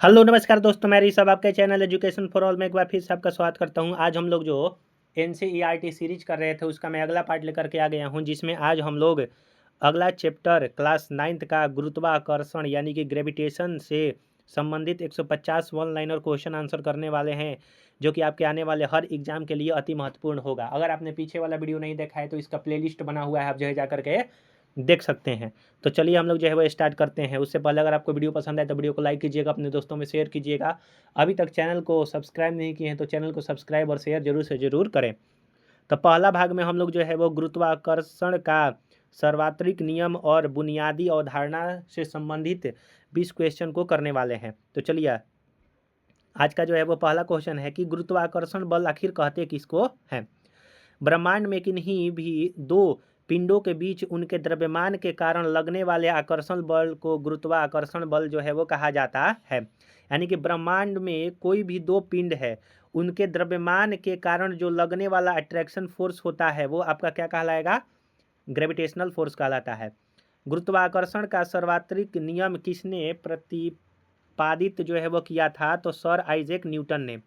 Hello नमस्कार दोस्तों, मैं ऋषभ आपके चैनल एजुकेशन फॉर ऑल में एक बार फिर से आपका स्वागत करता हूं। आज हम लोग जो एनसीईआरटी सीरीज कर रहे थे उसका मैं अगला पार्ट लेकर के आ गया हूं, जिसमें आज हम लोग अगला चैप्टर क्लास 9th का गुरुत्वाकर्षण यानी कि ग्रेविटेशन से संबंधित 150 वन लाइनर क्वेश्चन आंसर करने वाले हैं, जो कि आपके आने वाले हर एग्जाम के लिए अति महत्वपूर्ण होगा। अगर आपने पीछे वाला वीडियो नहीं देखा है तो इसका प्लेलिस्ट बना हुआ है, आप जो है जा करके देख सकते हैं। तो चलिए हम लोग जो है वो स्टार्ट करते हैं। उससे पहले अगर आपको वीडियो पसंद आए तो वीडियो को लाइक कीजिएगा, अपने दोस्तों में शेयर कीजिएगा। अभी तक चैनल को सब्सक्राइब नहीं किए हैं तो चैनल को सब्सक्राइब और शेयर जरूर से ज़रूर करें। तो पहला भाग में हम लोग जो है वो गुरुत्वाकर्षण का सार्वत्रिक नियम और बुनियादी अवधारणा से संबंधित 20 क्वेश्चन को करने वाले हैं। तो चलिए आज का जो है वो पहला क्वेश्चन है कि गुरुत्वाकर्षण बल आखिर कहते किसको हैं। ब्रह्मांड में किन्हीं भी दो पिंडों के बीच उनके द्रव्यमान के कारण लगने वाले आकर्षण बल को गुरुत्वाकर्षण बल जो है वो कहा जाता है। यानी कि ब्रह्मांड में कोई भी दो पिंड है, उनके द्रव्यमान के कारण जो लगने वाला अट्रैक्शन फोर्स होता है वो आपका क्या कहलाएगा? ग्रेविटेशनल फोर्स कहलाता है। गुरुत्वाकर्षण का सार्वत्रिक नियम किसने प्रतिपादित जो है वो किया था? तो सर आइजैक न्यूटन ने।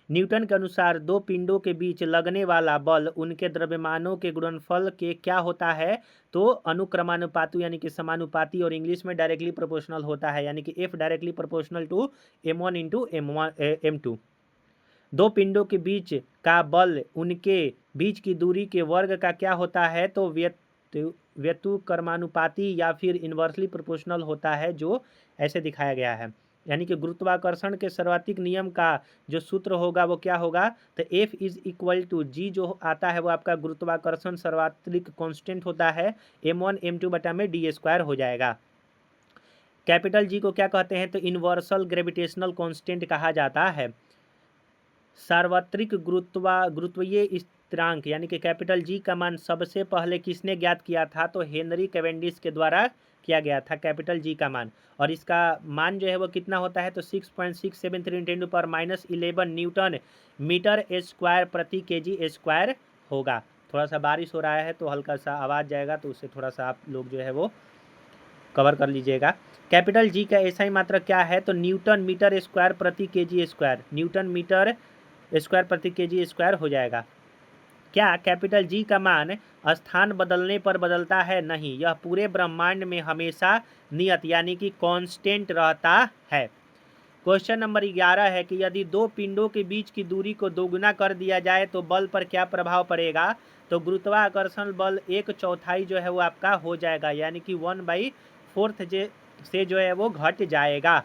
न्यूटन के अनुसार दो पिंडों के बीच लगने वाला बल उनके द्रव्यमानों के गुणनफल के क्या होता है? तो अनुक्रमानुपाती यानी कि समानुपाती, और इंग्लिश में डायरेक्टली प्रोपोर्शनल होता है, यानी कि F directly proportional to m1 into m2। दो पिंडों के बीच का बल उनके बीच की दूरी के वर्ग का क्या होता है? तो व्युत्क्रमानुपाती या फिर इन्वर्सली प्रोपोर्शनल होता है, जो ऐसे दिखाया गया है। यानी कि गुरुत्वाकर्षण के सार्वत्रिक नियम का जो सूत्र होगा वो क्या होगा? तो F is equal to G जो आता है वो आपका गुरुत्वाकर्षण सार्वत्रिक कांस्टेंट होता है, m1 m2 बटा में d² हो जाएगा। कैपिटल G को क्या कहते हैं? तो यूनिवर्सल ग्रेविटेशनल कांस्टेंट कहा जाता है। सार्वत्रिक गुरुत्वीय स्थिरांक यानी कि कैपिटल G का मान सबसे पहले किसने ज्ञात किया था? तो हेनरी कैवेंडिश के द्वारा किया गया था कैपिटल G का मान। और इसका मान जो है वो कितना होता है? तो 6.673 × 10⁻11 न्यूटन मीटर स्क्वायर प्रति kg² होगा। थोड़ा सा बारिश हो रहा है तो हल्का सा आवाज़ जाएगा, तो उससे थोड़ा सा आप लोग जो है वो कवर कर लीजिएगा। कैपिटल G का ऐसा ही मात्रक क्या है? तो न्यूटन मीटर स्क्वायर प्रति kg², न्यूटन मीटर स्क्वायर प्रति kg² हो जाएगा। क्या कैपिटल G का मान स्थान बदलने पर बदलता है? नहीं, यह पूरे ब्रह्मांड में हमेशा नियत यानी कि कांस्टेंट रहता है। क्वेश्चन नंबर 11 है कि यदि दो पिंडों के बीच की दूरी को दोगुना कर दिया जाए तो बल पर क्या प्रभाव पड़ेगा? तो गुरुत्वाकर्षण बल 1/4 जो है वो आपका हो जाएगा, यानी कि 1/4 से जो है वो घट जाएगा।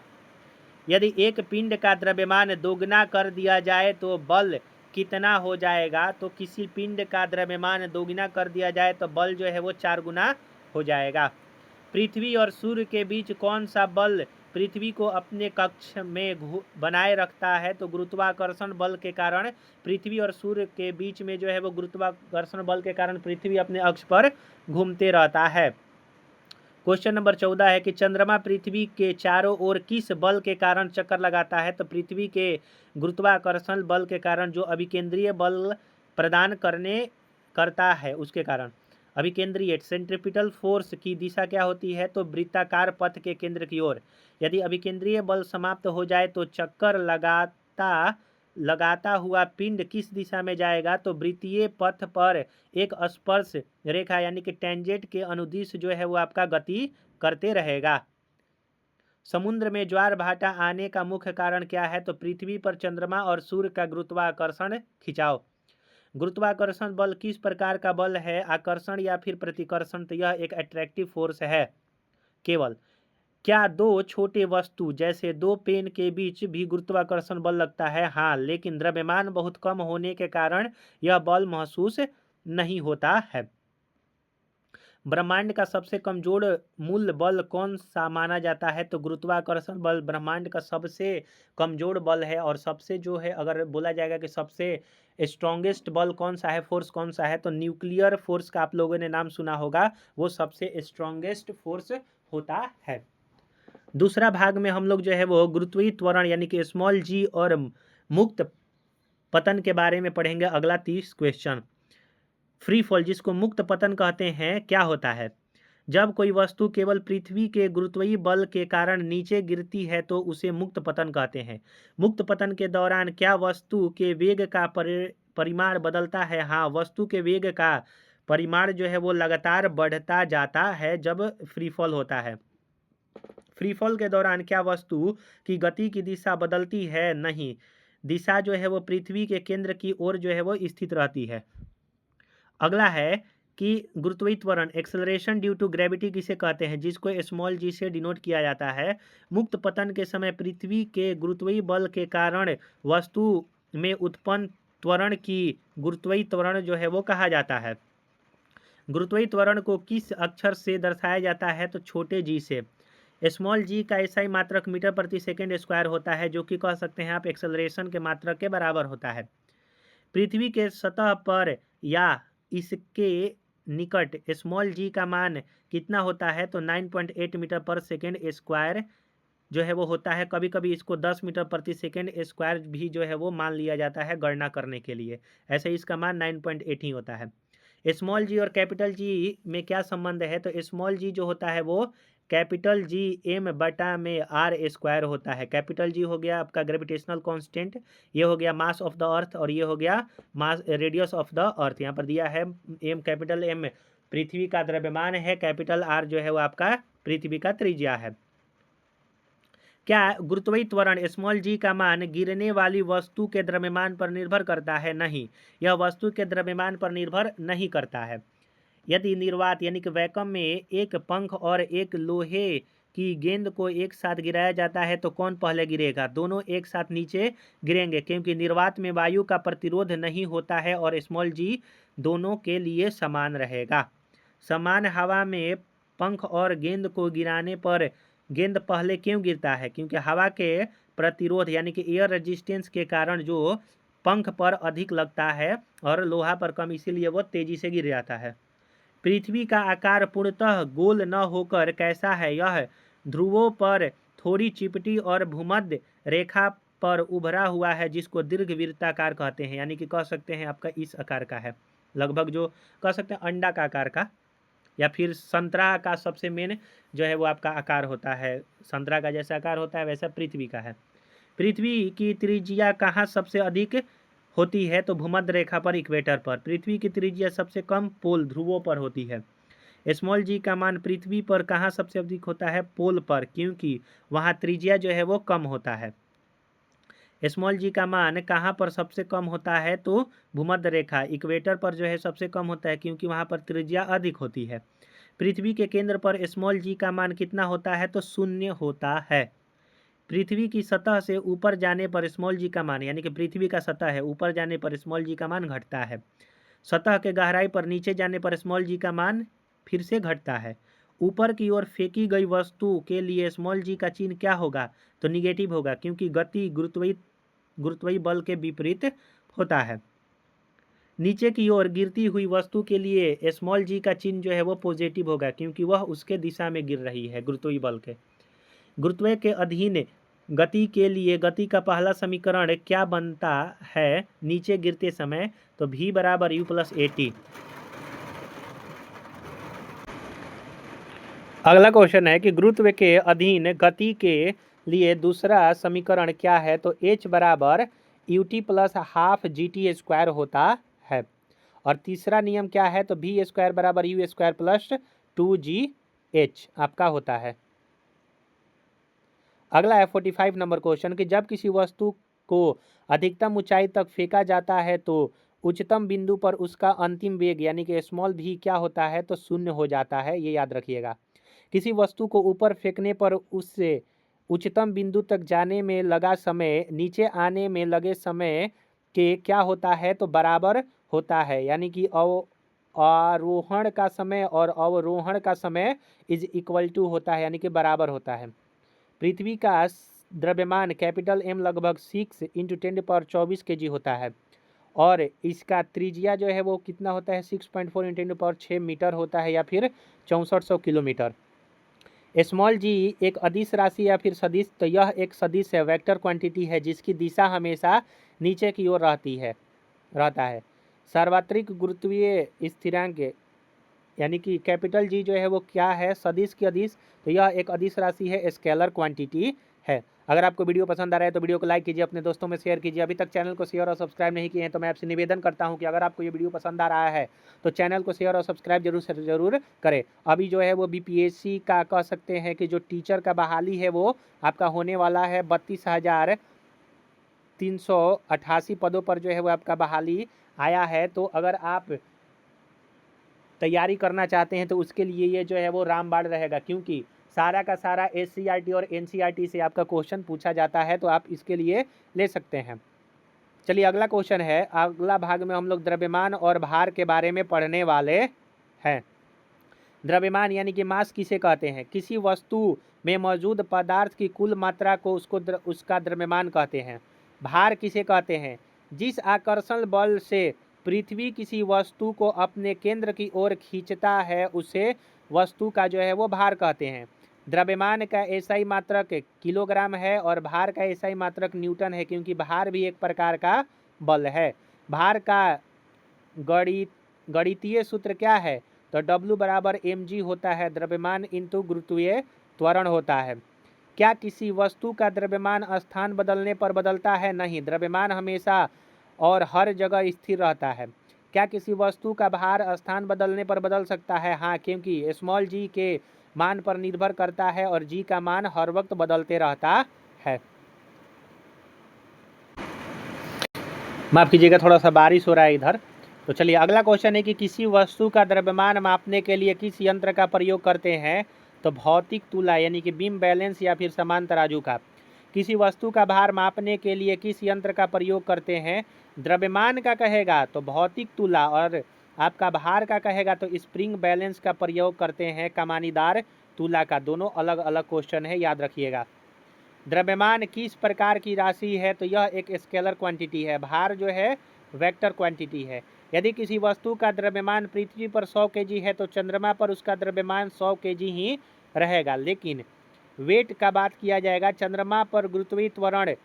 यदि एक पिंड का द्रव्यमान दोगुना कर दिया जाए तो बल कितना हो जाएगा? तो किसी पिंड का द्रव्यमान दोगुना कर दिया जाए तो बल जो है वो 4 गुना हो जाएगा। पृथ्वी और सूर्य के बीच कौन सा बल पृथ्वी को अपने कक्ष में बनाए रखता है? तो गुरुत्वाकर्षण बल के कारण पृथ्वी और सूर्य के बीच में जो है वो गुरुत्वाकर्षण बल के कारण पृथ्वी अपने अक्ष पर घूमते रहता है। क्वेश्चन नंबर 14 है कि चंद्रमा पृथ्वी के चारों ओर किस बल के कारण चक्कर लगाता है? तो पृथ्वी के गुरुत्वाकर्षण बल के कारण, जो अभिकेंद्रीय बल प्रदान करता है उसके कारण। अभिकेंद्रीय सेंट्रीपिटल फोर्स की दिशा क्या होती है? तो वृत्ताकार पथ के केंद्र की ओर। यदि अभिकेंद्रीय बल समाप्त हो जाए तो चक्कर लगाता हुआ पिंड किस दिशा में जाएगा? तो वृत्तीय पथ पर एक स्पर्श रेखा यानी कि टेंजेंट के अनुदिश जो है वो आपका गति करते रहेगा। समुद्र में ज्वार भाटा आने का मुख्य कारण क्या है? तो पृथ्वी पर चंद्रमा और सूर्य का गुरुत्वाकर्षण खिंचाव। गुरुत्वाकर्षण बल किस प्रकार का बल है? आकर्षण या फिर प्रतिकर्षण? तो यह एक अट्रैक्टिव फोर्स है केवल। क्या दो छोटे वस्तु जैसे दो पेन के बीच भी गुरुत्वाकर्षण बल लगता है? हाँ, लेकिन द्रव्यमान बहुत कम होने के कारण यह बल महसूस नहीं होता है। ब्रह्मांड का सबसे कमजोर मूल बल कौन सा माना जाता है? तो गुरुत्वाकर्षण बल ब्रह्मांड का सबसे कमजोर बल है। और सबसे जो है अगर बोला जाएगा कि सबसे स्ट्रॉन्गेस्ट बल कौन सा है, फोर्स कौन सा है, तो न्यूक्लियर फोर्स का आप लोगों ने नाम सुना होगा, वो सबसे स्ट्रॉन्गेस्ट फोर्स होता है। दूसरा भाग में हम लोग जो है वो गुरुत्वीय त्वरण यानी कि स्मॉल g और मुक्त पतन के बारे में पढ़ेंगे। अगला 30 क्वेश्चन। फ्री फॉल जिसको मुक्त पतन कहते हैं क्या होता है? जब कोई वस्तु केवल पृथ्वी के गुरुत्वीय बल के कारण नीचे गिरती है तो उसे मुक्त पतन कहते हैं। मुक्त पतन के दौरान क्या वस्तु के वेग का परिमाण बदलता है? हाँ, वस्तु के वेग का परिमाण जो है वो लगातार बढ़ता जाता है जब फ्री फॉल होता है। फ्री फॉल के दौरान क्या वस्तु की गति की दिशा बदलती है? नहीं, दिशा जो है वो पृथ्वी के केंद्र की ओर जो है वो स्थित रहती है। अगला है कि गुरुत्वीय त्वरण एक्सेलरेशन ड्यू टू ग्रेविटी किसे कहते हैं? जिसको स्मॉल जी से डिनोट किया जाता है। मुक्त पतन के समय पृथ्वी के गुरुत्वीय बल के कारण वस्तु में उत्पन्न त्वरण की गुरुत्वीय त्वरण जो है वो कहा जाता है। गुरुत्वीय त्वरण को किस अक्षर से दर्शाया जाता है? तो छोटे जी से। स्मॉल जी का एसआई मात्रक मीटर प्रति सेकेंड स्क्वायर होता है, जो कि कह सकते हैं आप एक्सेलरेशन के मात्रक के बराबर होता है। पृथ्वी के सतह पर या इसके निकट स्मॉल जी का मान कितना होता है? तो 9.8 मीटर पर सेकेंड स्क्वायर जो है वो होता है। कभी कभी इसको 10 मीटर प्रति सेकेंड स्क्वायर भी जो है वो मान लिया जाता है गणना करने के लिए। ऐसे इसका मान 9.8 ही होता है। स्मॉल जी और कैपिटल जी में क्या संबंध है? तो स्मॉल जी जो होता है वो कैपिटल जी एम बटा में आर स्क्वायर होता है। कैपिटल जी हो गया आपका ग्रेविटेशनल कांस्टेंट, ये हो गया मास ऑफ द अर्थ, और ये हो गया मास रेडियस ऑफ द अर्थ। यहाँ पर दिया है एम, कैपिटल एम पृथ्वी का द्रव्यमान है, कैपिटल आर जो है वो आपका पृथ्वी का त्रिज्या है। क्या गुरुत्वीय त्वरण स्मॉल जी का मान गिरने वाली वस्तु के द्रव्यमान पर निर्भर करता है? नहीं, यह वस्तु के द्रव्यमान पर निर्भर नहीं करता है। यदि निर्वात यानी कि वैक्यूम में एक पंख और एक लोहे की गेंद को एक साथ गिराया जाता है तो कौन पहले गिरेगा? दोनों एक साथ नीचे गिरेंगे, क्योंकि निर्वात में वायु का प्रतिरोध नहीं होता है और स्मॉल जी दोनों के लिए समान रहेगा। समान हवा में पंख और गेंद को गिराने पर गेंद पहले क्यों गिरता है? क्योंकि हवा के प्रतिरोध यानी कि एयर रेजिस्टेंस के कारण जो पंख पर अधिक लगता है और लोहा पर कम, इसीलिए वो तेजी से गिर जाता है। पृथ्वी का आकार पूर्णतः गोल न होकर कैसा है? यह ध्रुवों पर थोड़ी चिपटी और भूमध्य रेखा पर उभरा हुआ है, जिसको दीर्घवृत्ताकार कहते हैं। यानी कि कह सकते हैं आपका इस आकार का है, लगभग जो कह सकते हैं अंडा का आकार का, या फिर संतरा का सबसे मेन जो है वो आपका आकार होता है। संतरा का जैसा आकार होता है वैसा पृथ्वी का है। पृथ्वी की त्रिज्या कहाँ सबसे अधिक होती है? तो भूमध्य रेखा पर, इक्वेटर पर। पृथ्वी की त्रिज्या सबसे कम पोल ध्रुवों पर होती है। स्मॉल जी का मान पृथ्वी पर कहाँ सबसे अधिक होता है? पोल पर, क्योंकि वहाँ त्रिज्या जो है वो कम होता है। स्मॉल जी का मान कहाँ पर सबसे कम होता है? तो भूमध्य रेखा, इक्वेटर पर जो है सबसे कम होता है, क्योंकि वहाँ पर त्रिज्या अधिक होती है। पृथ्वी के केंद्र पर स्मॉल जी का मान कितना होता है? तो 0 होता है। पृथ्वी की सतह से ऊपर जाने पर स्मॉल जी का मान, यानी कि पृथ्वी का सतह है, ऊपर जाने पर स्मॉल जी का मान घटता है। सतह के गहराई पर नीचे जाने पर स्मॉल जी का मान फिर से घटता है। ऊपर की ओर फेंकी गई वस्तु के लिए स्मॉल जी का चिन्ह क्या होगा? तो निगेटिव होगा, क्योंकि गति गुरुत्वीय बल के विपरीत होता है। नीचे की ओर गिरती हुई वस्तु के लिए स्मॉल जी का चिन्ह जो है वो पॉजिटिव होगा, क्योंकि वह उसके दिशा में गिर रही है गुरुत्वीय बल के। गुरुत्व के अधीन गति के लिए गति का पहला समीकरण क्या बनता है नीचे गिरते समय? तो v बराबर u प्लस at। अगला क्वेश्चन है कि गुरुत्व के अधीन गति के लिए दूसरा समीकरण क्या है? तो h बराबर ut plus half gt square होता है। और तीसरा नियम क्या है? तो v स्क्वायर बराबर u स्क्वायर प्लस 2gh आपका होता है। अगला है 45 नंबर क्वेश्चन कि जब किसी वस्तु को अधिकतम ऊंचाई तक फेंका जाता है तो उच्चतम बिंदु पर उसका अंतिम वेग यानी कि स्मॉल v क्या होता है? तो 0 हो जाता है, ये याद रखिएगा। किसी वस्तु को ऊपर फेंकने पर उससे उच्चतम बिंदु तक जाने में लगा समय नीचे आने में लगे समय के क्या होता है? तो बराबर होता है, यानी कि आरोहण का समय और अवरोहण का समय इज इक्वल टू होता है, यानी कि बराबर होता है। पृथ्वी का द्रव्यमान कैपिटल M लगभग 6 × 10⁻24 kg होता है, और इसका त्रिज्या जो है वो कितना होता है? 6.4 × 10⁻6 मीटर होता है, या फिर 6400 किलोमीटर। स्मॉल जी एक अदिश राशि या फिर सदिश, तो यह एक सदिश है, वेक्टर क्वांटिटी है, जिसकी दिशा हमेशा नीचे की ओर रहता है। सार्वत्रिक गुरुत्वीय स्थिरांक यानी कि कैपिटल जी जो है वो क्या है, सदिश की अदिश, तो यह एक अदिश राशि है, स्केलर क्वांटिटी है। अगर आपको वीडियो पसंद आ रहा है तो वीडियो को लाइक कीजिए, अपने दोस्तों में शेयर कीजिए। अभी तक चैनल को शेयर और सब्सक्राइब नहीं किए हैं तो मैं आपसे निवेदन करता हूं कि अगर आपको ये वीडियो पसंद आ रहा है तो चैनल को शेयर और सब्सक्राइब जरूर से जरूर करें। अभी जो है वो बीपीएससी का कह सकते हैं कि जो टीचर का बहाली है वो आपका होने वाला है। 32,388 पदों पर जो है वो आपका बहाली आया है। तो अगर आप तैयारी करना चाहते हैं तो उसके लिए ये जो है वो रामबाण रहेगा, क्योंकि सारा का सारा एससीईआरटी और एनसीईआरटी से आपका क्वेश्चन पूछा जाता है, तो आप इसके लिए ले सकते हैं। चलिए अगला क्वेश्चन है। अगला भाग में हम लोग द्रव्यमान और भार के बारे में पढ़ने वाले हैं। द्रव्यमान यानी कि मास किसे कहते हैं? किसी वस्तु में मौजूद पदार्थ की कुल मात्रा को उसका द्रव्यमान कहते हैं। भार किसे कहते हैं? जिस आकर्षण बल से पृथ्वी किसी वस्तु को अपने केंद्र की ओर खींचता है उसे वस्तु का जो है वो भार कहते हैं। द्रव्यमान का एसआई मात्रक किलोग्राम है और भार का एसआई मात्रक न्यूटन है, क्योंकि भार भी एक प्रकार का बल है। भार का गणितीय सूत्र क्या है? तो W बराबर mg होता है, द्रव्यमान इंटू गुरुत्वीय त्वरण होता है। क्या किसी वस्तु का द्रव्यमान स्थान बदलने पर बदलता है? नहीं, द्रव्यमान हमेशा और हर जगह स्थिर रहता है। क्या किसी वस्तु का भार स्थान बदलने पर बदल सकता है? हाँ, क्योंकि स्मॉल g के मान पर निर्भर करता है और g का मान हर वक्त बदलते रहता है। माफ कीजिएगा, थोड़ा सा बारिश हो रहा है इधर। तो चलिए अगला क्वेश्चन है कि किसी वस्तु का द्रव्यमान मापने के लिए किस यंत्र का प्रयोग करते हैं? तो भौतिक तुला यानी कि बीम बैलेंस या फिर समान तराजू का। किसी वस्तु का भार मापने के लिए किस यंत्र का प्रयोग करते हैं? द्रव्यमान का कहेगा तो भौतिक तुला, और आपका भार का कहेगा तो स्प्रिंग बैलेंस का प्रयोग करते हैं, कमानीदार तुला का। दोनों अलग अलग क्वेश्चन है, याद रखिएगा। द्रव्यमान किस प्रकार की राशि है? तो यह एक स्केलर क्वांटिटी है। भार जो है वेक्टर क्वांटिटी है। यदि किसी वस्तु का द्रव्यमान पृथ्वी पर 100 kg है तो चंद्रमा पर उसका द्रव्यमान 100 kg ही रहेगा। लेकिन वेट का बात किया जाएगा, चंद्रमा पर गुरुत्वीय त्वरण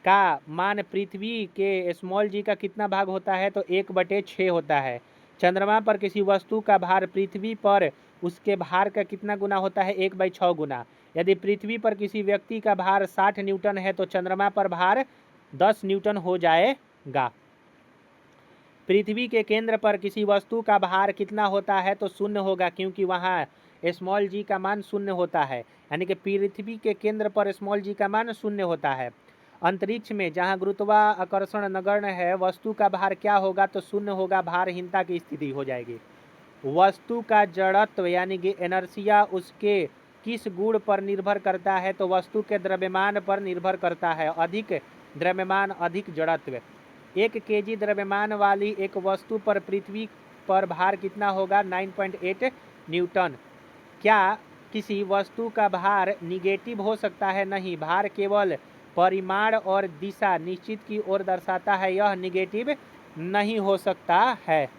का मान पृथ्वी के स्मॉल जी का कितना भाग होता है? तो 1/6 होता है। चंद्रमा पर किसी वस्तु का भार पृथ्वी पर उसके भार का कितना गुना होता है? 1/6 गुना। यदि पृथ्वी पर किसी व्यक्ति का भार 60 न्यूटन है तो चंद्रमा पर भार 10 न्यूटन हो जाएगा। पृथ्वी के केंद्र पर किसी वस्तु का भार कितना होता है? तो 0 होगा, क्योंकि वहाँ स्मॉल जी का मान 0 होता है। यानी कि पृथ्वी के केंद्र पर स्मॉल जी का मान 0 होता है। अंतरिक्ष में जहाँ गुरुत्वाकर्षण नगण्य है, वस्तु का भार क्या होगा? तो 0 होगा, भारहीनता की स्थिति हो जाएगी। वस्तु का जड़त्व यानी कि इनर्शिया उसके किस गुण पर निर्भर करता है? तो वस्तु के द्रव्यमान पर निर्भर करता है। अधिक द्रव्यमान अधिक जड़त्व। 1 kg द्रव्यमान वाली एक वस्तु पर पृथ्वी पर भार कितना होगा? 9.8 न्यूटन। क्या किसी वस्तु का भार निगेटिव हो सकता है? नहीं, भार केवल परिमाण और दिशा निश्चित की ओर दर्शाता है, यह निगेटिव नहीं हो सकता है।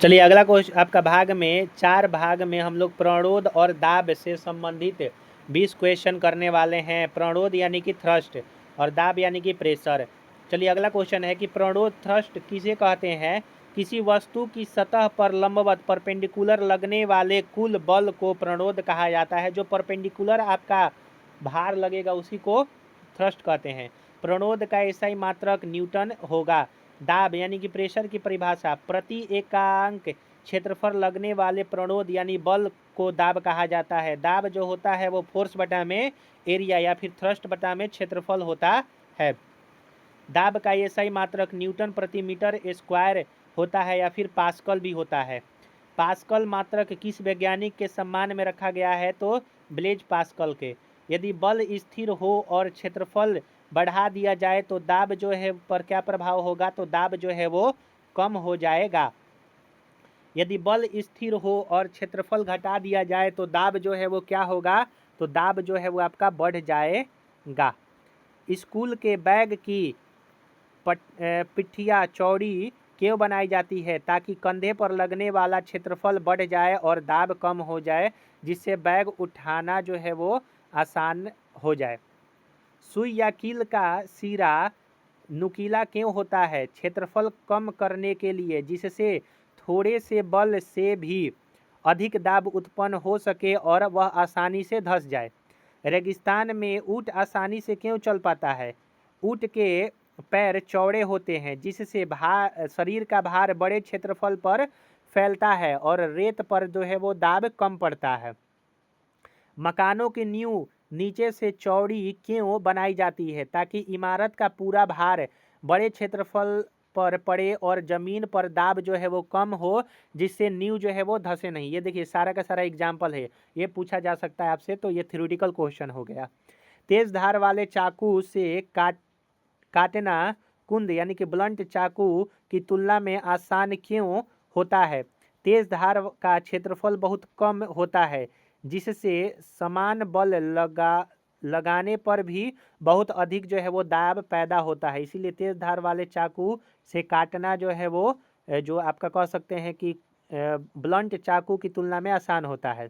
चलिए अगला क्वेश्चन आपका भाग में 4 भाग में हम लोग प्रणोद और दाब से संबंधित 20 क्वेश्चन करने वाले हैं। प्रणोद यानी कि थ्रस्ट और दाब यानी कि प्रेशर। चलिए अगला क्वेश्चन है कि प्रणोद थ्रस्ट किसे कहते हैं? किसी वस्तु की सतह पर लंबवत परपेंडिकुलर लगने वाले कुल बल को प्रणोद कहा जाता है। जो परपेंडिकुलर आपका भार लगेगा उसी को थ्रस्ट कहते हैं। प्रणोद का एसआई मात्रक न्यूटन होगा। दाब यानी कि प्रेशर की परिभाषा, प्रति एकांक क्षेत्रफल लगने वाले प्रणोद यानी बल को दाब कहा जाता है। दाब जो होता है वो फोर्स बटा में एरिया या फिर थ्रस्ट बटा में क्षेत्रफल होता है। दाब का एसआई मात्रक न्यूटन प्रति मीटर स्क्वायर होता है या फिर पास्कल भी होता है। पास्कल मात्रक किस वैज्ञानिक के सम्मान में रखा गया है? तो ब्लेज पास्कल के। यदि बल स्थिर हो और क्षेत्रफल बढ़ा दिया जाए तो दाब जो है पर क्या प्रभाव होगा? तो दाब जो है वो कम हो जाएगा। यदि बल स्थिर हो और क्षेत्रफल घटा दिया जाए तो दाब जो है वो क्या होगा? तो दाब जो है वो आपका बढ़ जाएगा। स्कूल के बैग की पिठिया चौड़ी क्यों बनाई जाती है? ताकि कंधे पर लगने वाला क्षेत्रफल बढ़ जाए और दाब कम हो जाए, जिससे बैग उठाना जो है वो आसान हो जाए। सुई या कील का सिरा नुकीला क्यों होता है? क्षेत्रफल कम करने के लिए, जिससे थोड़े से बल से भी अधिक दाब उत्पन्न हो सके और वह आसानी से धंस जाए। रेगिस्तान में ऊँट आसानी से क्यों चल पाता है? ऊँट के पैर चौड़े होते हैं जिससे शरीर का भार बड़े क्षेत्रफल पर फैलता है और रेत पर जो है वो दाब कम पड़ता है। मकानों की नींव नीचे से चौड़ी क्यों बनाई जाती है? ताकि इमारत का पूरा भार बड़े क्षेत्रफल पर पड़े और जमीन पर दाब जो है वो कम हो, जिससे नींव जो है वो धंसे नहीं। ये देखिए सारा का सारा एग्जाम्पल है, ये पूछा जा सकता है आपसे, तो ये थ्योरेटिकल क्वेश्चन हो गया। तेज धार वाले चाकू से काटना कुंद यानी कि ब्लंट चाकू की तुलना में आसान क्यों होता है? तेज धार का क्षेत्रफल बहुत कम होता है जिससे समान बल लगाने पर भी बहुत अधिक जो है वो दाब पैदा होता है। इसीलिए तेज धार वाले चाकू से काटना जो है वो जो आपका कह सकते हैं कि ब्लंट चाकू की तुलना में आसान होता है।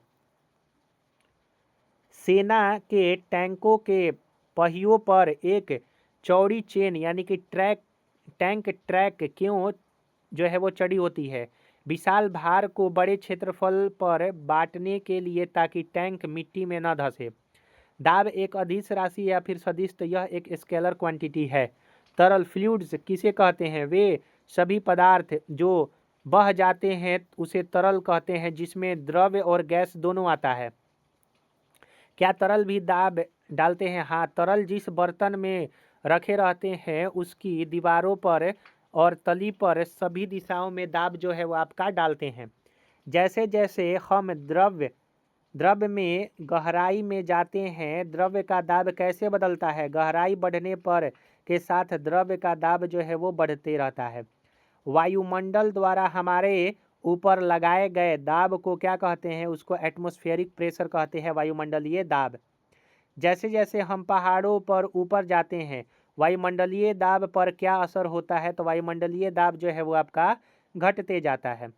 सेना के टैंकों के पहियों पर एक चौड़ी चेन यानी कि टैंक ट्रैक क्यों जो है वो चढ़ी होती है? विशाल भार को बड़े क्षेत्रफल पर बांटने के लिए, ताकि टैंक मिट्टी में न धंसे। दाब एक अदिश राशि या फिर सदिश, तो यह एक स्केलर क्वांटिटी है। तरल फ्लूइड्स किसे कहते हैं? वे सभी पदार्थ जो बह जाते हैं उसे तरल कहते हैं, जिसमें द्रव्य और गैस दोनों आता है। क्या तरल भी दाब डालते हैं? हाँ, तरल जिस बर्तन में रखे रहते हैं उसकी दीवारों पर और तली पर सभी दिशाओं में दाब जो है वो आपका डालते हैं। जैसे जैसे हम द्रव्य में गहराई में जाते हैं, द्रव्य का दाब कैसे बदलता है? गहराई बढ़ने पर के साथ द्रव्य का दाब जो है वो बढ़ते रहता है। वायुमंडल द्वारा हमारे ऊपर लगाए गए दाब को क्या कहते हैं? उसको एटमॉस्फेरिक प्रेशर कहते हैं, वायुमंडलीय दाब। जैसे जैसे हम पहाड़ों पर ऊपर जाते हैं, वायुमंडलीय दाब पर क्या असर होता है? तो वायुमंडलीय दाब जो है वो आपका घटते जाता है।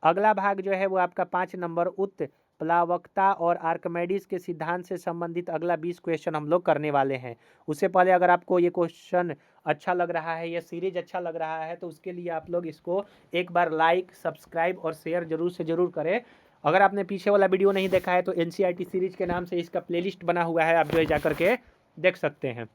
अगला भाग जो है वो आपका 5 नंबर उत्प्लावकता और आर्किमिडीज के सिद्धांत से संबंधित अगला 20 क्वेश्चन हम लोग करने वाले हैं। उससे पहले अगर आपको ये क्वेश्चन अच्छा लग रहा है, ये सीरीज अच्छा लग रहा है, तो उसके लिए आप लोग इसको एक बार लाइक, सब्सक्राइब और शेयर जरूर से जरूर करें। अगर आपने पीछे वाला वीडियो नहीं देखा है तो NCERT सीरीज के नाम से इसका प्लेलिस्ट बना हुआ है, आप जो है जाकर के देख सकते हैं।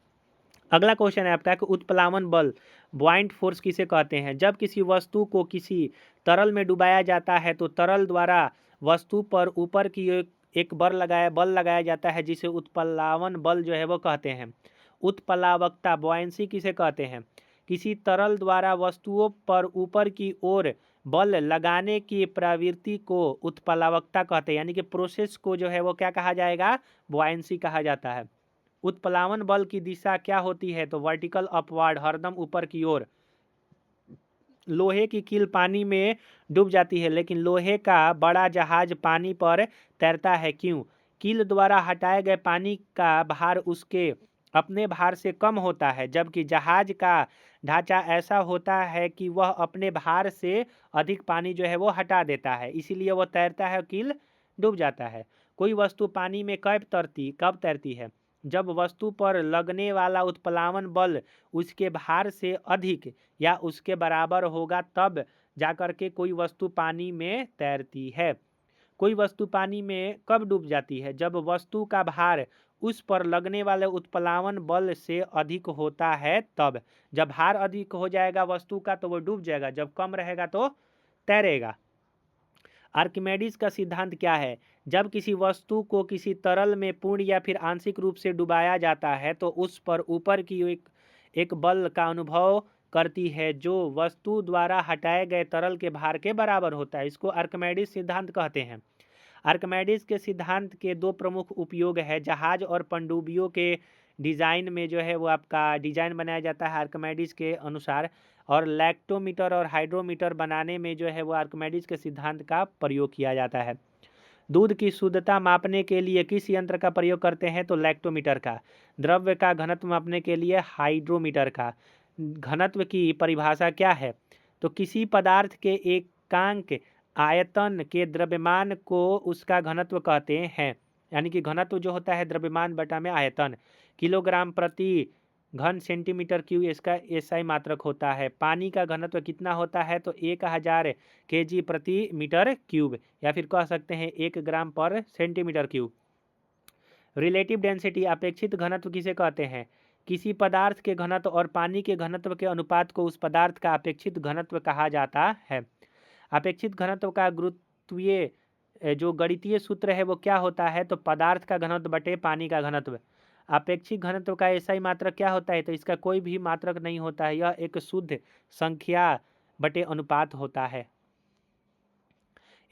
अगला क्वेश्चन है आपका कि उत्प्लावन बल बॉयंट फोर्स किसे कहते हैं? जब किसी वस्तु को किसी तरल में डुबाया जाता है तो तरल द्वारा वस्तु पर ऊपर की एक बल लगाया जाता है, जिसे उत्प्लावन बल जो है वो कहते हैं। उत्प्लावकता बॉयंसी किसे कहते हैं? किसी तरल द्वारा वस्तुओं पर ऊपर की ओर बल लगाने की प्रवृत्ति को उत्प्लावकता कहते हैं, यानी कि प्रोसेस को जो है वो क्या कहा जाएगा? बॉयंसी कहा जाता है। उत्प्लावन बल की दिशा क्या होती है? तो वर्टिकल अपवार्ड, हरदम ऊपर की ओर। लोहे की कील पानी में डूब जाती है, लेकिन लोहे का बड़ा जहाज पानी पर तैरता है, क्यों? कील द्वारा हटाए गए पानी का भार उसके अपने भार से कम होता है, जबकि जहाज का ढांचा ऐसा होता है कि वह अपने भार से अधिक पानी जो है वो हटा देता है, इसीलिए वह तैरता है, कील डूब जाता है। कोई वस्तु पानी में कब तैरती है? जब वस्तु पर लगने वाला उत्प्लावन बल उसके भार से अधिक या उसके बराबर होगा, तब जाकर के कोई वस्तु पानी में तैरती है। कोई वस्तु पानी में कब डूब जाती है? जब वस्तु का भार उस पर लगने वाले उत्प्लावन बल से अधिक होता है तब। जब भार अधिक हो जाएगा वस्तु का तो वो डूब जाएगा, जब कम रहेगा तो तैरेगा। आर्किमिडीज का सिद्धांत क्या है? जब किसी वस्तु को किसी तरल में पूर्ण या फिर आंशिक रूप से डुबाया जाता है तो उस पर ऊपर की एक बल का अनुभव करती है, जो वस्तु द्वारा हटाए गए तरल के भार के बराबर होता है। इसको आर्किमिडीज सिद्धांत कहते हैं। आर्किमिडीज के सिद्धांत के दो प्रमुख उपयोग है। जहाज और पनडुब्बियों के डिजाइन में जो है वो आपका डिजाइन बनाया जाता है आर्किमिडीज के अनुसार, और लैक्टोमीटर और हाइड्रोमीटर बनाने में जो है वो आर्किमिडीज के सिद्धांत का प्रयोग किया जाता है। दूध की शुद्धता मापने के लिए किस यंत्र का प्रयोग करते हैं? तो लैक्टोमीटर का। द्रव्य का घनत्व मापने के लिए हाइड्रोमीटर का। घनत्व की परिभाषा क्या है? तो किसी पदार्थ के एकांक आयतन के द्रव्यमान को उसका घनत्व कहते हैं, यानी कि घनत्व जो होता है द्रव्यमान बटा में आयतन। किलोग्राम प्रति घन सेंटीमीटर क्यूब इसका एसआई मात्रक होता है। पानी का घनत्व कितना होता है? तो 1000 kg प्रति मीटर क्यूब, या फिर कह सकते हैं 1 ग्राम पर सेंटीमीटर क्यूब। रिलेटिव डेंसिटी अपेक्षित घनत्व किसे कहते हैं? किसी पदार्थ के घनत्व और पानी के घनत्व के अनुपात को उस पदार्थ का अपेक्षित घनत्व कहा जाता है। अपेक्षित घनत्व का गुरुत्वीय जो गणितीय सूत्र है वो क्या होता है? तो पदार्थ का घनत्व बटे पानी का घनत्व। अपेक्षित घनत्व का एसआई मात्रक क्या होता है? तो इसका कोई भी मात्रक नहीं होता है, यह एक शुद्ध संख्या बटे अनुपात होता है।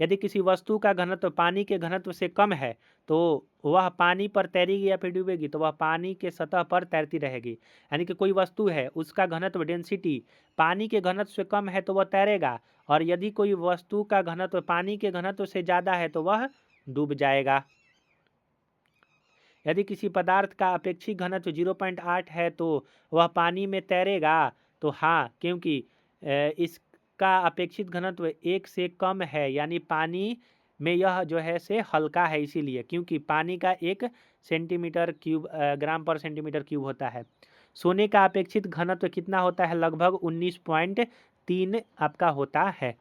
यदि किसी वस्तु का घनत्व पानी के घनत्व से कम है तो वह पानी पर तैरेगी या फिर डूबेगी? तो वह पानी के सतह पर तैरती रहेगी। यानी कि कोई वस्तु है, उसका घनत्व डेंसिटी पानी के घनत्व से कम है तो वह तैरेगा, और यदि कोई वस्तु का घनत्व पानी के घनत्व से ज़्यादा है तो वह डूब जाएगा। यदि किसी पदार्थ का अपेक्षित घनत्व 0.8 है तो वह पानी में तैरेगा? तो हाँ, क्योंकि इसका अपेक्षित घनत्व 1 से कम है, यानी पानी में यह जो है से हल्का है, इसीलिए, क्योंकि पानी का 1 सेंटीमीटर क्यूब ग्राम पर सेंटीमीटर क्यूब होता है। सोने का अपेक्षित घनत्व कितना होता है? लगभग 19.3 आपका होता है।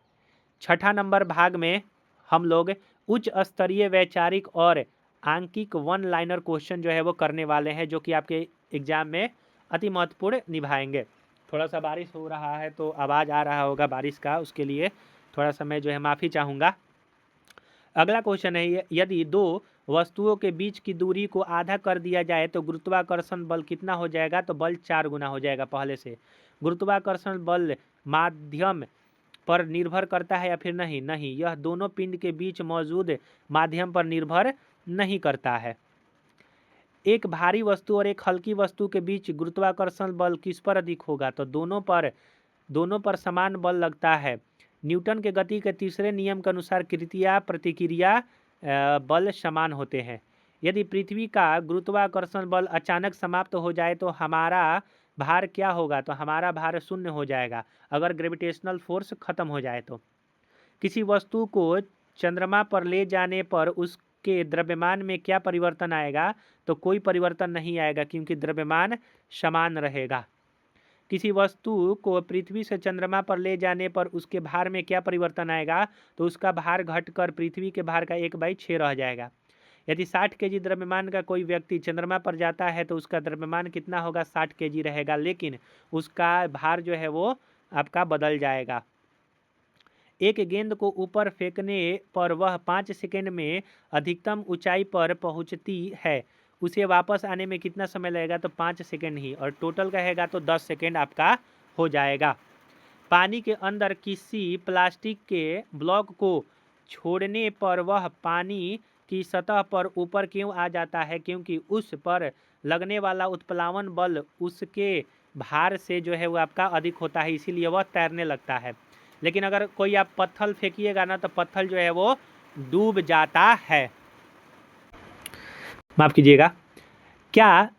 छठा नंबर भाग में हम लोग उच्च स्तरीय वैचारिक और आंकिक वन लाइनर क्वेश्चन जो है वो करने वाले हैं, जो कि आपके एग्जाम में अति महत्वपूर्ण निभाएंगे। थोड़ा सा बारिश हो रहा है तो आवाज़ आ रहा होगा बारिश का, उसके लिए थोड़ा सा मैं जो है माफ़ी चाहूँगा। अगला क्वेश्चन है, यदि दो वस्तुओं के बीच की दूरी को आधा कर दिया जाए तो गुरुत्वाकर्षण बल कितना हो जाएगा? तो बल 4 गुना हो जाएगा पहले से। गुरुत्वाकर्षण बल माध्यम पर निर्भर करता है या फिर नहीं? नहीं, यह दोनों पिंड के बीच मौजूद माध्यम पर निर्भर नहीं करता है। एक भारी वस्तु और एक हल्की वस्तु के बीच गुरुत्वाकर्षण बल किस पर अधिक होगा? तो दोनों पर समान बल लगता है। न्यूटन के गति के तीसरे नियम के अनुसार क्रिया प्रतिक्रिया बल समान होते हैं। यदि पृथ्वी का गुरुत्वाकर्षण बल अचानक समाप्त हो जाए तो हमारा भार क्या होगा? तो हमारा भार शून्य हो जाएगा, अगर ग्रेविटेशनल फोर्स खत्म हो जाए तो। किसी वस्तु को चंद्रमा पर ले जाने पर उसके द्रव्यमान में क्या परिवर्तन आएगा? तो कोई परिवर्तन नहीं आएगा, क्योंकि द्रव्यमान समान रहेगा। किसी वस्तु को पृथ्वी से चंद्रमा पर ले जाने पर उसके भार में क्या परिवर्तन आएगा? तो उसका भार घटकर पृथ्वी के भार का 1/6 रह जाएगा। यदि 60 केजी द्रव्यमान का कोई व्यक्ति चंद्रमा पर जाता है तो उसका द्रव्यमान कितना होगा? 60 केजी रहेगा, लेकिन उसका भार जो है वो आपका बदल जाएगा। एक गेंद को ऊपर फेंकने पर वह 5 सेकंड में अधिकतम ऊंचाई पर पहुंचती है, उसे वापस आने में कितना समय लगेगा? तो 5 सेकंड ही, और टोटल कहेगा तो 10 सेकंड आपका हो जाएगा। पानी के अंदर किसी प्लास्टिक के ब्लॉक को छोड़ने पर वह पानी की सतह पर ऊपर क्यों आ जाता है? क्योंकि उस पर लगने वाला उत्प्लावन बल उसके भार से जो है वो आपका अधिक होता है, इसीलिए वह तैरने लगता है। लेकिन अगर कोई आप पत्थर फेंकिएगा ना तो पत्थर जो है वो डूब जाता है। माफ कीजिएगा। क्या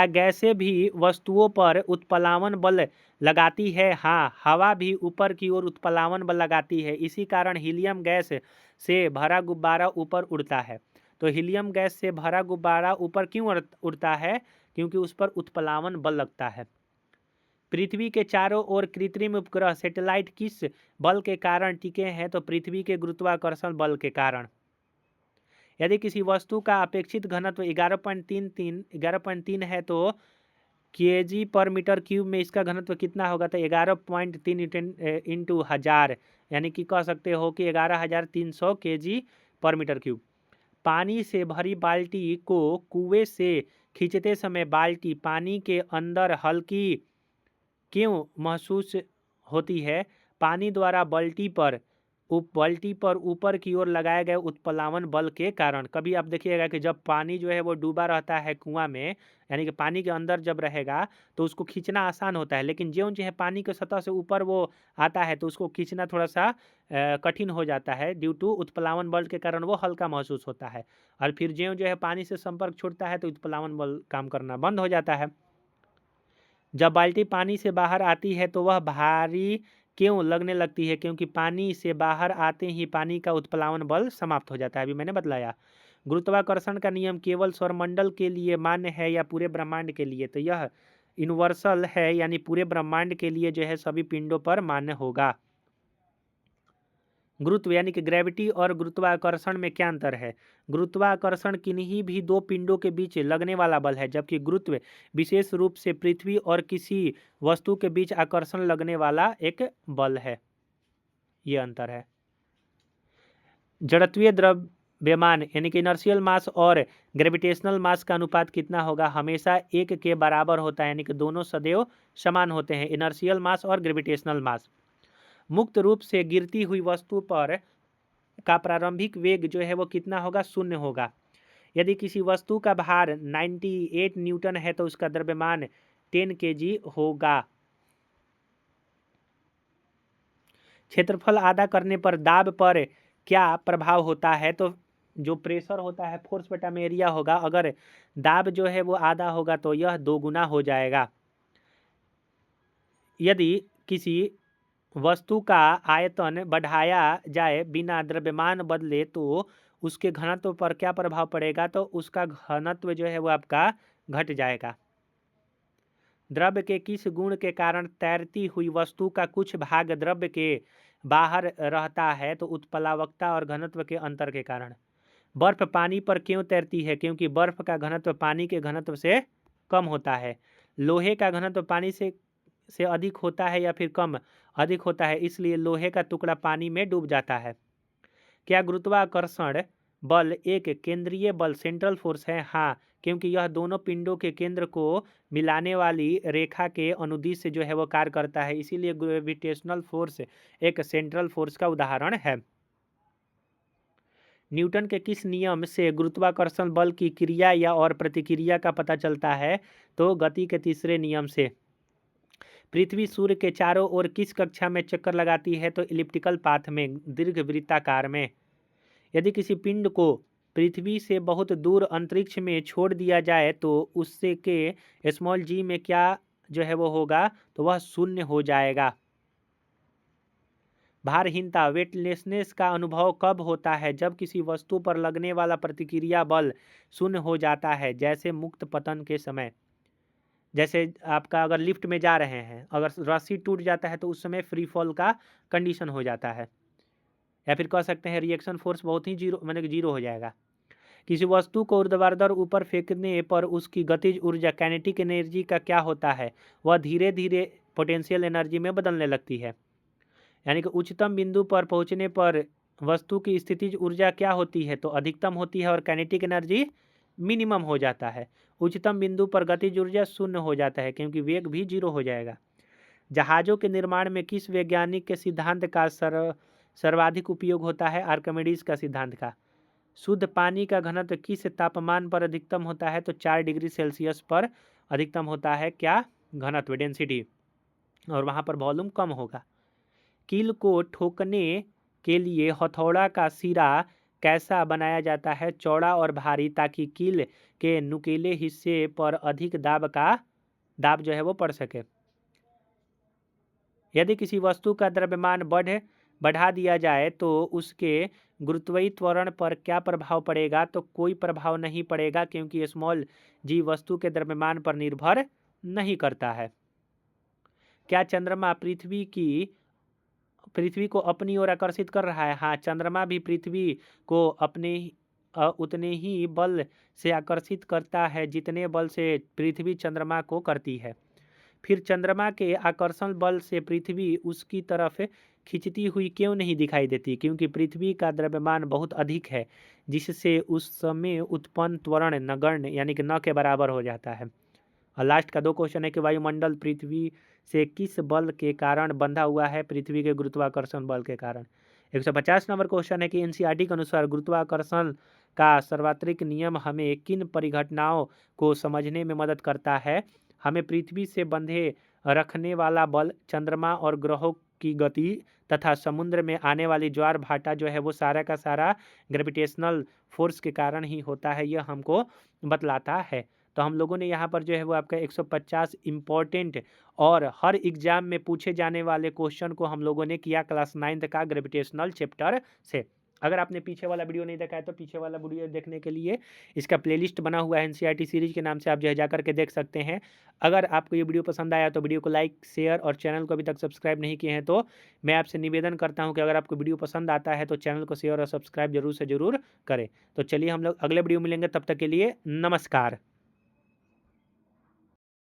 गैसें भी वस्तुओं पर उत्प्लावन बल लगाती है? हाँ, हवा भी ऊपर की ओर उत्प्लावन बल लगाती है। इसी कारण हीलियम गैस से भरा गुब्बारा ऊपर उड़ता है। तो हीलियम गैस से भरा गुब्बारा ऊपर क्यों उड़ता है? क्योंकि उस पर उत्प्लावन बल लगता है। पृथ्वी के चारों ओर कृत्रिम उपग्रह सैटेलाइट किस बल के कारण टिके हैं? तो पृथ्वी के गुरुत्वाकर्षण बल के कारण। यदि किसी वस्तु का अपेक्षित घनत्व 11.3 है तो केजी पर मीटर क्यूब में इसका घनत्व कितना होगा? तो 11.3 इंटू 1000, यानी कि कह सकते हो कि 11,300 केजी पर मीटर क्यूब। पानी से भरी बाल्टी को कुएं से खींचते समय बाल्टी पानी के अंदर हल्की क्यों महसूस होती है? पानी द्वारा बाल्टी पर ऊपर की ओर लगाए गए उत्प्लावन बल के कारण। कभी आप देखिएगा कि जब पानी जो है वो डूबा रहता है कुआं में, यानी कि पानी के अंदर जब रहेगा तो उसको खींचना आसान होता है, लेकिन ज्यों जो है पानी के सतह से ऊपर वो आता है तो उसको खींचना थोड़ा सा कठिन हो जाता है। ड्यू टू उत्प्लावन बल के कारण वो हल्का महसूस होता है, और फिर ज्यों जो है पानी से संपर्क छोड़ता है तो उत्प्लावन बल काम करना बंद हो जाता है। जब बाल्टी पानी से बाहर आती है तो वह भारी क्यों लगने लगती है? क्योंकि पानी से बाहर आते ही पानी का उत्प्लावन बल समाप्त हो जाता है, अभी मैंने बतलाया। गुरुत्वाकर्षण का नियम केवल सौरमंडल के लिए मान्य है या पूरे ब्रह्मांड के लिए? तो यह यूनिवर्सल है, यानी पूरे ब्रह्मांड के लिए जो है सभी पिंडों पर मान्य होगा। गुरुत्व यानी कि ग्रेविटी और गुरुत्वाकर्षण में क्या अंतर है? गुरुत्वाकर्षण किन्हीं भी दो पिंडों के बीच लगने वाला बल है, जबकि गुरुत्व विशेष रूप से पृथ्वी और किसी वस्तु के बीच आकर्षण लगने वाला एक बल है। ये अंतर है। जड़त्वीय द्रव्यमान यानी कि इनर्शियल मास और ग्रेविटेशनल मास का अनुपात कितना होगा? हमेशा 1 के बराबर होता है, यानी कि दोनों सदैव समान होते हैं, इनर्शियल मास और ग्रेविटेशनल मास। मुक्त रूप से गिरती हुई वस्तु पर का प्रारंभिक वेग जो है वो कितना होगा? 0 होगा। यदि किसी वस्तु का भार 98 न्यूटन है तो उसका द्रव्यमान 10 kg होगा। क्षेत्रफल आधा करने पर दाब पर क्या प्रभाव होता है? तो जो प्रेशर होता है फोर्स बटा में एरिया होगा। अगर दाब जो है वो आधा होगा तो यह 2 गुना हो जाएगा। यदि किसी वस्तु का आयतन बढ़ाया जाए बिना द्रव्यमान बदले तो उसके घनत्व पर क्या प्रभाव पड़ेगा? तो उसका घनत्व जो है वो आपका घट जाएगा। द्रव्य के किस गुण के कारण तैरती हुई वस्तु का कुछ भाग द्रव्य के बाहर रहता है? तो उत्प्लावकता और घनत्व के अंतर के कारण। बर्फ पानी पर क्यों तैरती है? क्योंकि बर्फ का घनत्व पानी के घनत्व से कम होता है। लोहे का घनत्व पानी से अधिक होता है या फिर कम? अधिक होता है, इसलिए लोहे का टुकड़ा पानी में डूब जाता है। क्या गुरुत्वाकर्षण बल एक केंद्रीय बल सेंट्रल फोर्स है? हाँ, क्योंकि यह दोनों पिंडों के केंद्र को मिलाने वाली रेखा के अनुदिश से जो है वो कार्य करता है, इसीलिए ग्रेविटेशनल फोर्स एक सेंट्रल फोर्स का उदाहरण है। न्यूटन के किस नियम से गुरुत्वाकर्षण बल की क्रिया या और प्रतिक्रिया का पता चलता है? तो गति के तीसरे नियम से। पृथ्वी सूर्य के चारों ओर किस कक्षा में चक्कर लगाती है? तो इलिप्टिकल पाथ में, दीर्घवृत्ताकार में। यदि किसी पिंड को पृथ्वी से बहुत दूर अंतरिक्ष में छोड़ दिया जाए तो उससे के स्मॉल जी में क्या जो है वो होगा? तो वह 0 हो जाएगा। भारहीनता वेटलेसनेस का अनुभव कब होता है? जब किसी वस्तु पर लगने वाला प्रतिक्रिया बल 0 हो जाता है, जैसे मुक्त पतन के समय। जैसे आपका अगर लिफ्ट में जा रहे हैं, अगर रस्सी टूट जाता है तो उस समय फ्री फॉल का कंडीशन हो जाता है, या फिर कह सकते हैं रिएक्शन फोर्स बहुत ही जीरो मतलब जीरो हो जाएगा। किसी वस्तु को ऊर्ध्वाधर ऊपर फेंकने पर उसकी गतिज ऊर्जा काइनेटिक एनर्जी का क्या होता है? वह धीरे धीरे पोटेंशियल एनर्जी में बदलने लगती है। यानी कि उच्चतम बिंदु पर पहुंचने पर वस्तु की स्थितिज ऊर्जा क्या होती है? तो अधिकतम होती है और काइनेटिक एनर्जी मिनिमम हो जाता है। उच्चतम बिंदु पर गतिज ऊर्जा 0 हो जाता है, क्योंकि वेग भी 0 हो जाएगा। जहाज़ों के निर्माण में किस वैज्ञानिक के सिद्धांत का सर्वाधिक उपयोग होता है? आर्किमिडीज का सिद्धांत का। शुद्ध पानी का घनत्व किस तापमान पर अधिकतम होता है? तो 4 डिग्री सेल्सियस पर अधिकतम होता है क्या? घनत्व, डेंसिटी, और वहाँ पर वॉल्यूम कम होगा। कील को ठोकने के लिए हथौड़ा का सिरा कैसा बनाया जाता है? चौड़ा और भारी, ताकि कील के नुकीले हिस्से पर अधिक दाब जो है वो पड़ सके। यदि किसी वस्तु का द्रव्यमान बढ़ा दिया जाए तो उसके गुरुत्वीय त्वरण पर क्या प्रभाव पड़ेगा? तो कोई प्रभाव नहीं पड़ेगा, क्योंकि स्मॉल जी वस्तु के द्रव्यमान पर निर्भर नहीं करता है। क्या चंद्रमा पृथ्वी को अपनी ओर आकर्षित कर रहा है? हाँ, चंद्रमा भी पृथ्वी को उतने ही बल से आकर्षित करता है जितने बल से पृथ्वी चंद्रमा को करती है। फिर चंद्रमा के आकर्षण बल से पृथ्वी उसकी तरफ खिंचती हुई क्यों नहीं दिखाई देती? क्योंकि पृथ्वी का द्रव्यमान बहुत अधिक है, जिससे उस समय उत्पन्न त्वरण नगण्य यानी कि न के बराबर हो जाता है। और लास्ट का 2 क्वेश्चन है कि वायुमंडल पृथ्वी से किस बल के कारण बंधा हुआ है? पृथ्वी के गुरुत्वाकर्षण बल के कारण। 150 नंबर क्वेश्चन है कि एनसीईआरटी के अनुसार गुरुत्वाकर्षण का सार्वत्रिक नियम हमें किन परिघटनाओं को समझने में मदद करता है? हमें पृथ्वी से बंधे रखने वाला बल, चंद्रमा और ग्रहों की गति तथा समुद्र में आने वाली ज्वार भाटा जो है वो सारा का सारा ग्रेविटेशनल फोर्स के कारण ही होता है, यह हमको बतलाता है। तो हम लोगों ने यहाँ पर जो है वो आपका 150 इम्पोर्टेंट और हर एग्जाम में पूछे जाने वाले क्वेश्चन को हम लोगों ने किया क्लास 9th का ग्रेविटेशनल चैप्टर से। अगर आपने पीछे वाला वीडियो नहीं देखा है तो पीछे वाला वीडियो देखने के लिए इसका प्लेलिस्ट बना हुआ है एनसीईआरटी सीरीज के नाम से, आप जो है जा करके देख सकते हैं। अगर आपको ये वीडियो पसंद आया तो वीडियो को लाइक, शेयर और चैनल को अभी तक सब्सक्राइब नहीं किए हैं तो मैं आपसे निवेदन करता हूँ कि अगर आपको वीडियो पसंद आता है तो चैनल को शेयर और सब्सक्राइब जरूर से जरूर करें। तो चलिए हम लोग अगले वीडियो मिलेंगे, तब तक के लिए नमस्कार।